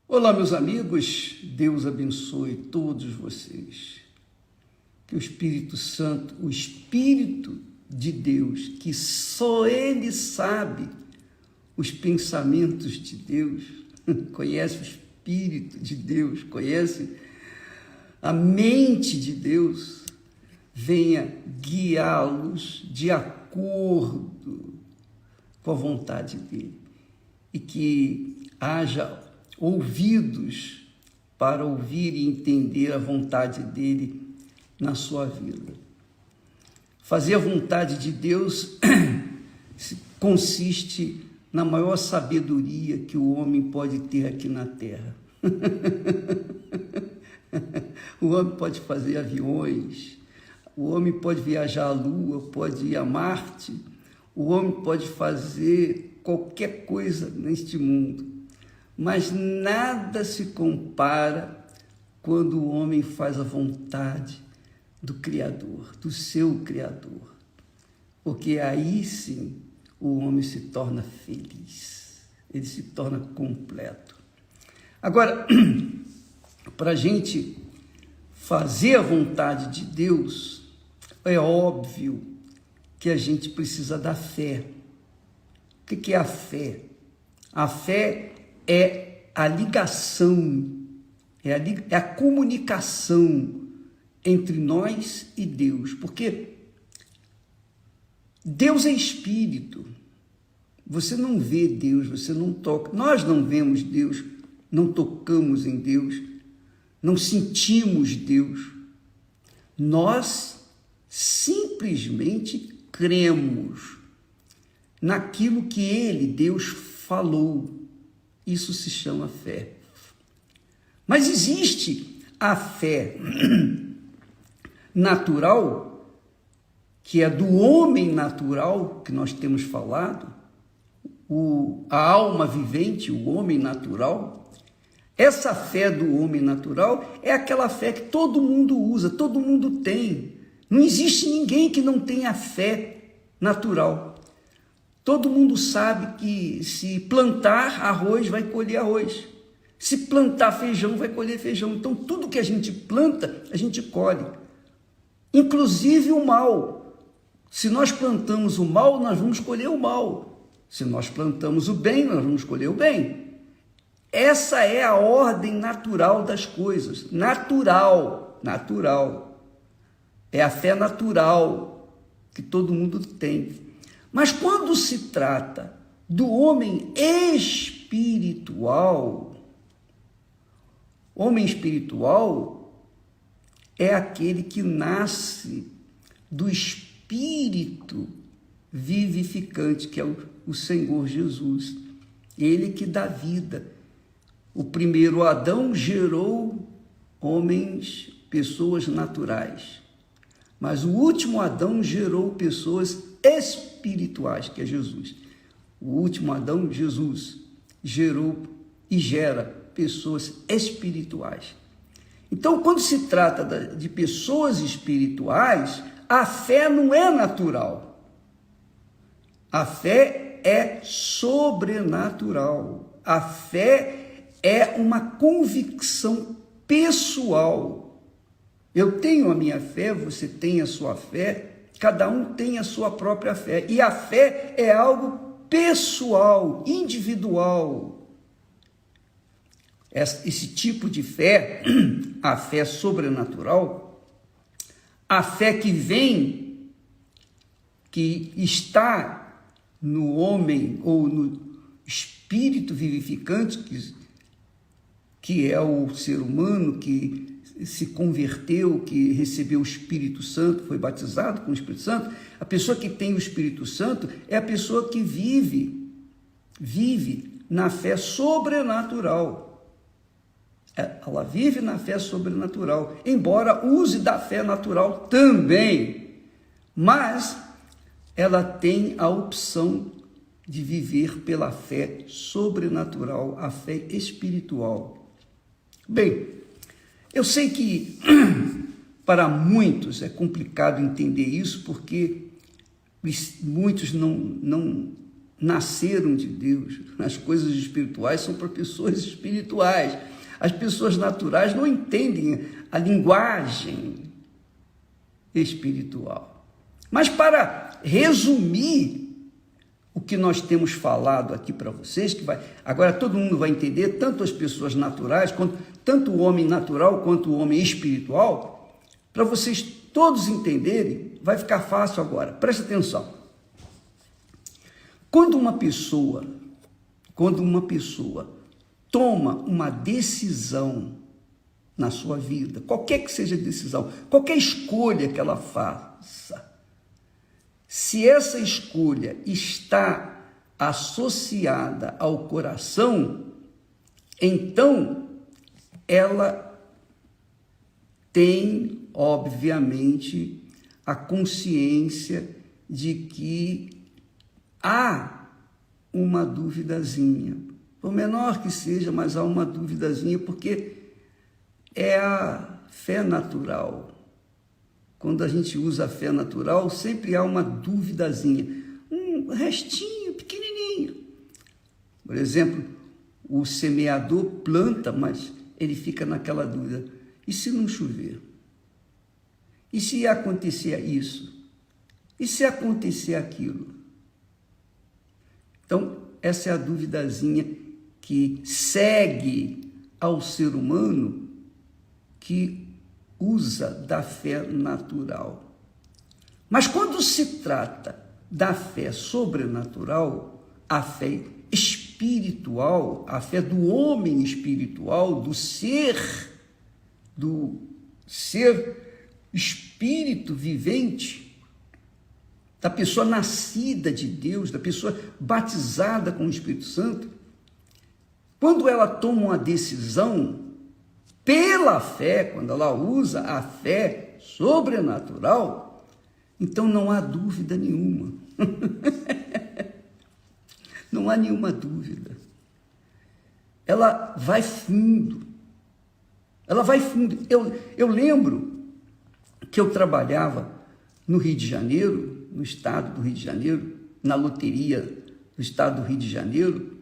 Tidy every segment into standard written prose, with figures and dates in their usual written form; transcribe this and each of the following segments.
Olá, meus amigos, Deus abençoe todos vocês. Que o Espírito Santo, o Espírito de Deus, que só Ele sabe os pensamentos de Deus, conhece o Espírito de Deus, conhece a mente de Deus, venha guiá-los de acordo com a vontade dEle e que haja ouvidos para ouvir e entender a vontade dEle na sua vida. Fazer a vontade de Deus consiste na maior sabedoria que o homem pode ter aqui na Terra. O homem pode fazer aviões, o homem pode viajar à Lua, pode ir a Marte, o homem pode fazer qualquer coisa neste mundo, mas nada se compara quando o homem faz a vontade do Criador, do seu Criador, porque aí sim o homem se torna feliz, ele se torna completo. Agora, para a gente fazer a vontade de Deus, é óbvio que a gente precisa da fé. O que é a fé? A fé é a ligação, é a comunicação entre nós e Deus, porque Deus é Espírito, você não vê Deus, você não toca, nós não vemos Deus, não tocamos em Deus, não sentimos Deus, nós simplesmente cremos naquilo que Ele, Deus, falou. Isso se chama fé. Mas existe a fé natural, que é do homem natural, que nós temos falado, a alma vivente, o homem natural. Essa fé do homem natural é aquela fé que todo mundo usa, todo mundo tem. Não existe ninguém que não tenha fé natural. Todo mundo sabe que se plantar arroz, vai colher arroz. Se plantar feijão, vai colher feijão. Então, tudo que a gente planta, a gente colhe. Inclusive o mal. Se nós plantamos o mal, nós vamos colher o mal. Se nós plantamos o bem, nós vamos colher o bem. Essa é a ordem natural das coisas. Natural. É a fé natural que todo mundo tem. Mas quando se trata do homem espiritual é aquele que nasce do Espírito vivificante, que é o Senhor Jesus. Ele que dá vida. O primeiro Adão gerou homens, pessoas naturais. Mas o último Adão gerou pessoas espirituais, que é Jesus. O último Adão, Jesus, gerou e gera pessoas espirituais. Então, quando se trata de pessoas espirituais, a fé não é natural. A fé é sobrenatural. A fé é uma convicção pessoal. Eu tenho a minha fé, você tem a sua fé, cada um tem a sua própria fé. E a fé é algo pessoal, individual. Esse tipo de fé, a fé sobrenatural, a fé que vem, que está no homem ou no espírito vivificante, que é o ser humano que se converteu, que recebeu o Espírito Santo, foi batizado com o Espírito Santo. A pessoa que tem o Espírito Santo é a pessoa que vive na fé sobrenatural. Ela vive na fé sobrenatural, embora use da fé natural também, mas ela tem a opção de viver pela fé sobrenatural, a fé espiritual. Bem, eu sei que para muitos é complicado entender isso, porque muitos não nasceram de Deus. As coisas espirituais são para pessoas espirituais. As pessoas naturais não entendem a linguagem espiritual. Mas para resumir o que nós temos falado aqui para vocês, agora todo mundo vai entender, tanto as pessoas naturais, tanto o homem natural quanto o homem espiritual, para vocês todos entenderem, vai ficar fácil agora. Presta atenção. Quando uma pessoa toma uma decisão na sua vida, qualquer que seja a decisão, qualquer escolha que ela faça, se essa escolha está associada ao coração, então ela tem, obviamente, a consciência de que há uma duvidazinha, por menor que seja, mas há uma duvidazinha, porque é a fé natural. Quando a gente usa a fé natural, sempre há uma duvidazinha, um restinho pequenininho. Por exemplo, o semeador planta, mas ele fica naquela dúvida: e se não chover? E se acontecer isso? E se acontecer aquilo? Então, essa é a duvidazinha que segue ao ser humano que usa da fé natural. Mas quando se trata da fé sobrenatural, a fé espiritual, a fé do homem espiritual, do ser espírito vivente, da pessoa nascida de Deus, da pessoa batizada com o Espírito Santo, quando ela toma uma decisão pela fé, quando ela usa a fé sobrenatural, então não há dúvida nenhuma. Não há nenhuma dúvida. Ela vai fundo. Ela vai fundo. Eu lembro que eu trabalhava no Rio de Janeiro, no estado do Rio de Janeiro, na loteria do estado do Rio de Janeiro.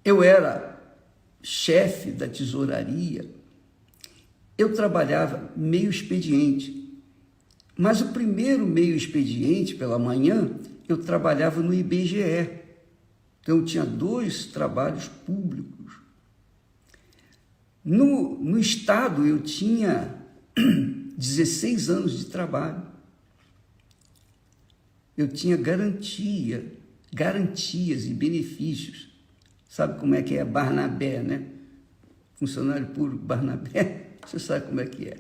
Eu era chefe da tesouraria. Eu trabalhava meio expediente, mas o primeiro meio expediente, pela manhã, eu trabalhava no IBGE. Então, eu tinha 2 trabalhos públicos. No estado, eu tinha 16 anos de trabalho. Eu tinha garantias e benefícios. Sabe como é que é Barnabé, né? Funcionário público Barnabé, você sabe como é que é.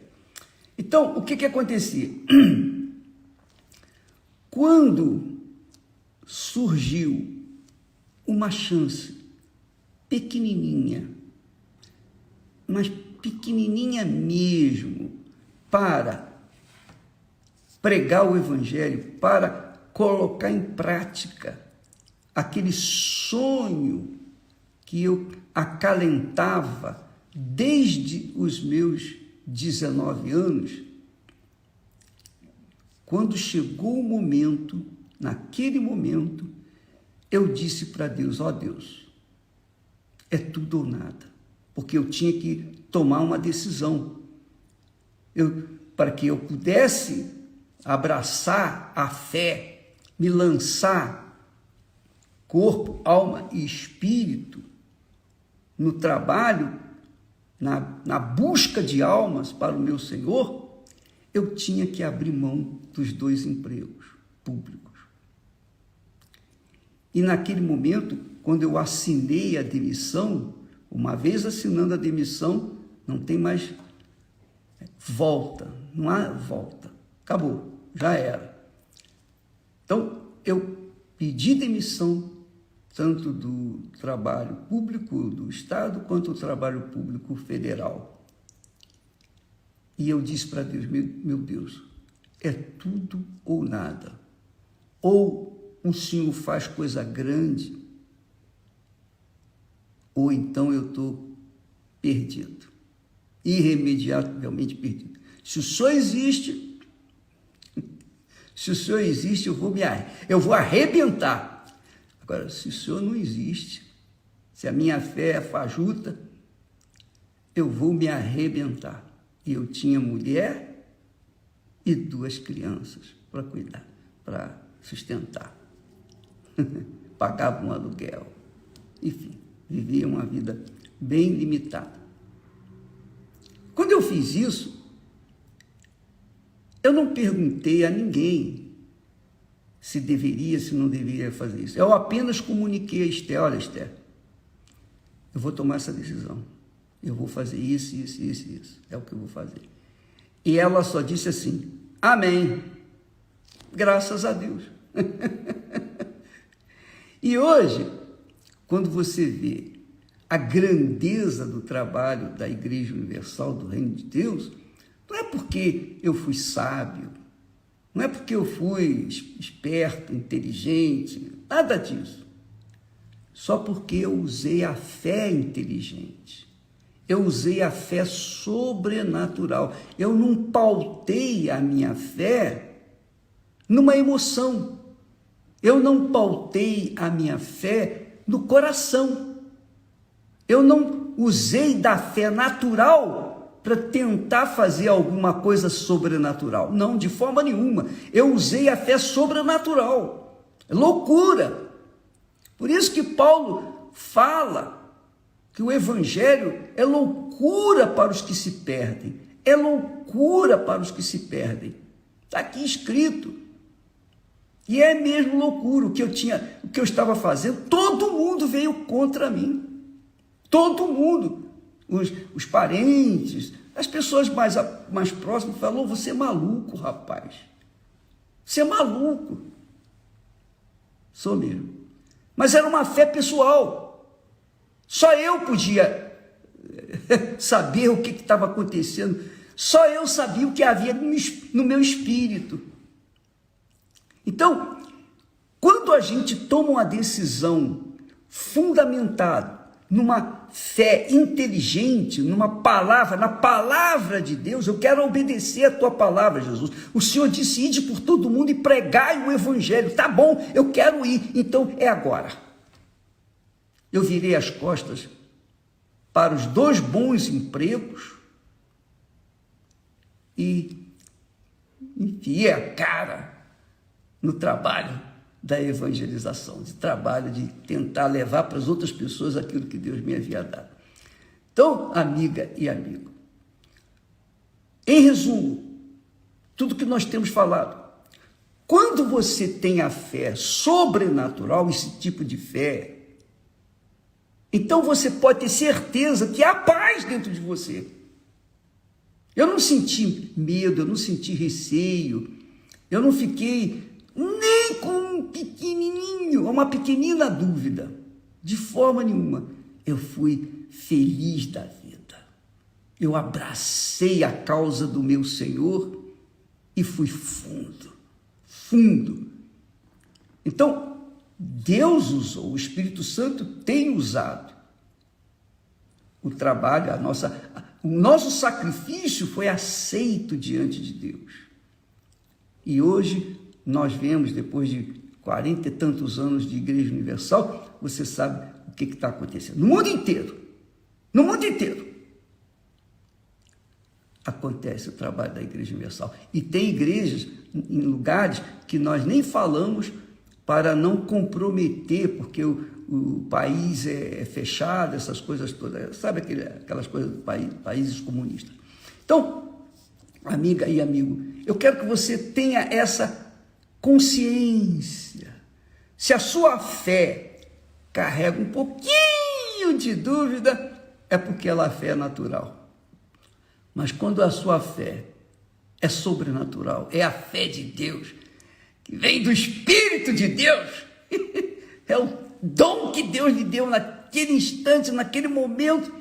Então, o que acontecia? Quando surgiu uma chance pequenininha, mas pequenininha mesmo, para pregar o Evangelho, para colocar em prática aquele sonho que eu acalentava desde os meus 19 anos, quando chegou o momento, naquele momento, eu disse para Deus: ó Deus, é tudo ou nada, porque eu tinha que tomar uma decisão. Para que eu pudesse abraçar a fé, me lançar, corpo, alma e espírito, no trabalho, na busca de almas para o meu Senhor, eu tinha que abrir mão dos 2 empregos públicos. E naquele momento, quando eu assinei a demissão, uma vez assinando a demissão, não tem mais volta, não há volta, acabou, já era. Então, eu pedi demissão, tanto do trabalho público do Estado, quanto do trabalho público federal. E eu disse para Deus: meu Deus, é tudo ou nada. Ou o Senhor faz coisa grande, ou então eu estou perdido, irremediavelmente perdido. Se o Senhor existe, eu vou arrebentar. Agora, se o Senhor não existe, se a minha fé é fajuta, eu vou me arrebentar. E eu tinha mulher e 2 crianças para cuidar, para sustentar. Pagava um aluguel. Enfim, vivia uma vida bem limitada. Quando eu fiz isso, eu não perguntei a ninguém se deveria, se não deveria fazer isso. Eu apenas comuniquei a Esther: olha, Esther, eu vou tomar essa decisão. Eu vou fazer isso, isso, isso, isso. É o que eu vou fazer. E ela só disse assim: amém. Graças a Deus. E hoje, quando você vê a grandeza do trabalho da Igreja Universal do Reino de Deus, não é porque eu fui sábio, não é porque eu fui esperto, inteligente, nada disso. Só porque eu usei a fé inteligente. Eu usei a fé sobrenatural. Eu não pautei a minha fé numa emoção. Eu não pautei a minha fé no coração. Eu não usei da fé natural para tentar fazer alguma coisa sobrenatural. Não, de forma nenhuma. Eu usei a fé sobrenatural. É loucura. Por isso que Paulo fala que o evangelho é loucura para os que se perdem. É loucura para os que se perdem. Está aqui escrito. E é mesmo loucura o que eu estava fazendo. Todo mundo veio contra mim. Todo mundo. Os parentes, as pessoas mais próximas falaram: você é maluco, rapaz. Você é maluco. Sou mesmo. Mas era uma fé pessoal. Só eu podia saber o que estava acontecendo. Só eu sabia o que havia no meu espírito. Então, quando a gente toma uma decisão fundamentada numa fé inteligente, na palavra de Deus, eu quero obedecer a tua palavra, Jesus. O Senhor disse: ide por todo mundo e pregai o evangelho. Tá bom, eu quero ir, então é agora. Eu virei as costas para os 2 bons empregos e enfiei a cara no trabalho da evangelização, de trabalho de tentar levar para as outras pessoas aquilo que Deus me havia dado. Então, amiga e amigo, em resumo, tudo que nós temos falado, quando você tem a fé sobrenatural, esse tipo de fé, então você pode ter certeza que há paz dentro de você. Eu não senti medo, eu não senti receio, eu não fiquei nem com uma pequenina dúvida, de forma nenhuma. Eu fui feliz da vida. Eu abracei a causa do meu Senhor e fui fundo. Então, Deus usou, o Espírito Santo tem usado o trabalho, o nosso sacrifício foi aceito diante de Deus. E hoje nós vemos, depois de 40 e tantos anos de Igreja Universal, você sabe o que está acontecendo. No mundo inteiro acontece o trabalho da Igreja Universal. E tem igrejas em lugares que nós nem falamos para não comprometer, porque o país é fechado, essas coisas todas, sabe aquelas coisas do países comunistas. Então, amiga e amigo, eu quero que você tenha essa consciência. Se a sua fé carrega um pouquinho de dúvida, é porque ela é fé natural. Mas quando a sua fé é sobrenatural, é a fé de Deus, que vem do Espírito de Deus, é o dom que Deus lhe deu naquele instante, naquele momento,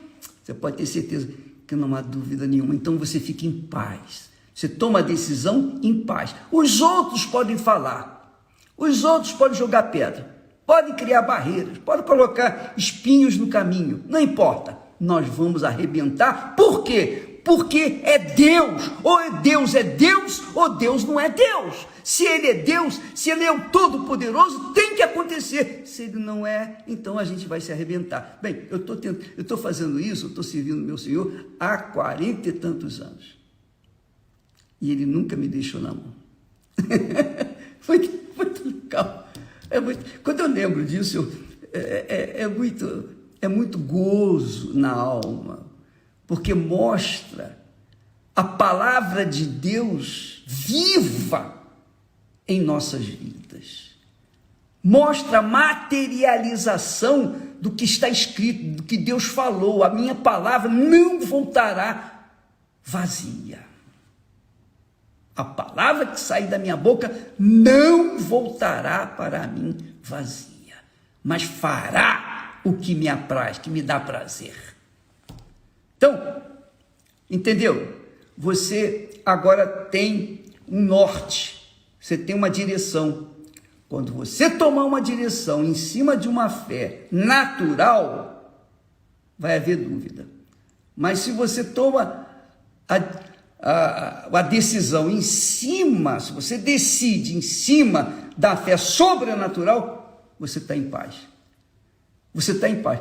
você pode ter certeza que não há dúvida nenhuma. Então você fica em paz, você toma a decisão em paz. Os outros podem falar, os outros podem jogar pedra, podem criar barreiras, podem colocar espinhos no caminho, não importa, nós vamos arrebentar. Por quê? Porque é Deus, ou Deus é Deus, ou Deus não é Deus. Se Ele é Deus, se Ele é o Todo-Poderoso, tem que acontecer. Se Ele não é, então a gente vai se arrebentar. Bem, eu estou fazendo isso, eu estou servindo meu Senhor há 40 e tantos anos. E Ele nunca me deixou na mão. Muito legal. Quando eu lembro disso, é muito gozo na alma, porque mostra a palavra de Deus viva em nossas vidas. Mostra a materialização do que está escrito, do que Deus falou. A minha palavra não voltará vazia. A palavra que sair da minha boca não voltará para mim vazia, mas fará o que me apraz, que me dá prazer. Então, entendeu? Você agora tem um norte, você tem uma direção. Quando você tomar uma direção em cima de uma fé natural, vai haver dúvida. Mas se você toma a decisão em cima, se você decide em cima da fé sobrenatural, você está em paz. Você está em paz.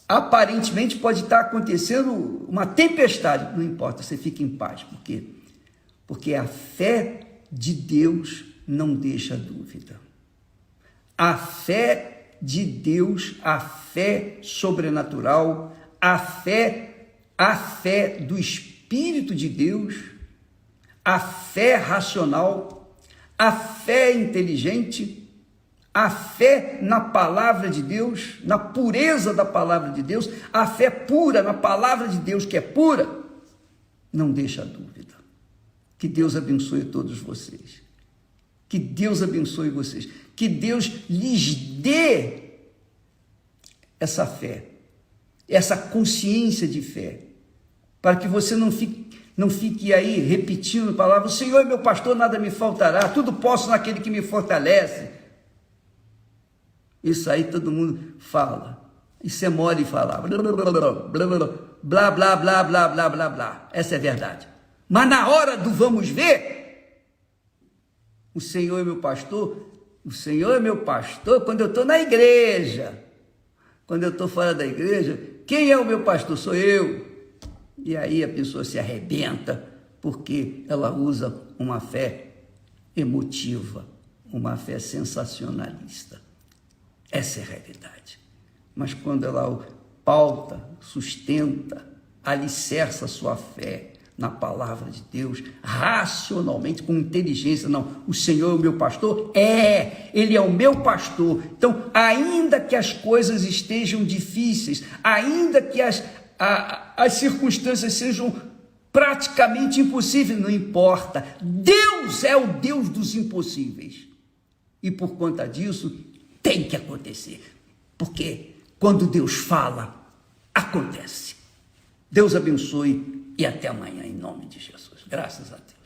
Aparentemente pode estar acontecendo uma tempestade, não importa, você fica em paz. Por quê? Porque a fé de Deus não deixa dúvida. A fé de Deus, a fé sobrenatural, a fé do Espírito de Deus, a fé racional, a fé inteligente, a fé na palavra de Deus, na pureza da palavra de Deus, a fé pura na palavra de Deus, que é pura, não deixa dúvida. Que Deus abençoe todos vocês. Que Deus abençoe vocês. Que Deus lhes dê essa fé, essa consciência de fé, para que você não fique aí repetindo palavras: o Senhor é meu pastor, nada me faltará, tudo posso naquele que me fortalece. Isso aí todo mundo fala. Isso é mole falar. Blá, blá, blá, blá, blá, blá, blá, blá. Essa é a verdade. Mas na hora do vamos ver, o Senhor é meu pastor. O Senhor é meu pastor quando eu estou na igreja. Quando eu estou fora da igreja, quem é o meu pastor? Sou eu. E aí a pessoa se arrebenta, porque ela usa uma fé emotiva, uma fé sensacionalista. Essa é a realidade. Mas quando ela pauta, sustenta, alicerça a sua fé na palavra de Deus, racionalmente, com inteligência, não, o Senhor é o meu pastor? Ele é o meu pastor. Então, ainda que as coisas estejam difíceis, ainda que as circunstâncias sejam praticamente impossíveis, não importa. Deus é o Deus dos impossíveis. E por conta disso, tem que acontecer, porque quando Deus fala, acontece. Deus abençoe e até amanhã, em nome de Jesus. Graças a Deus.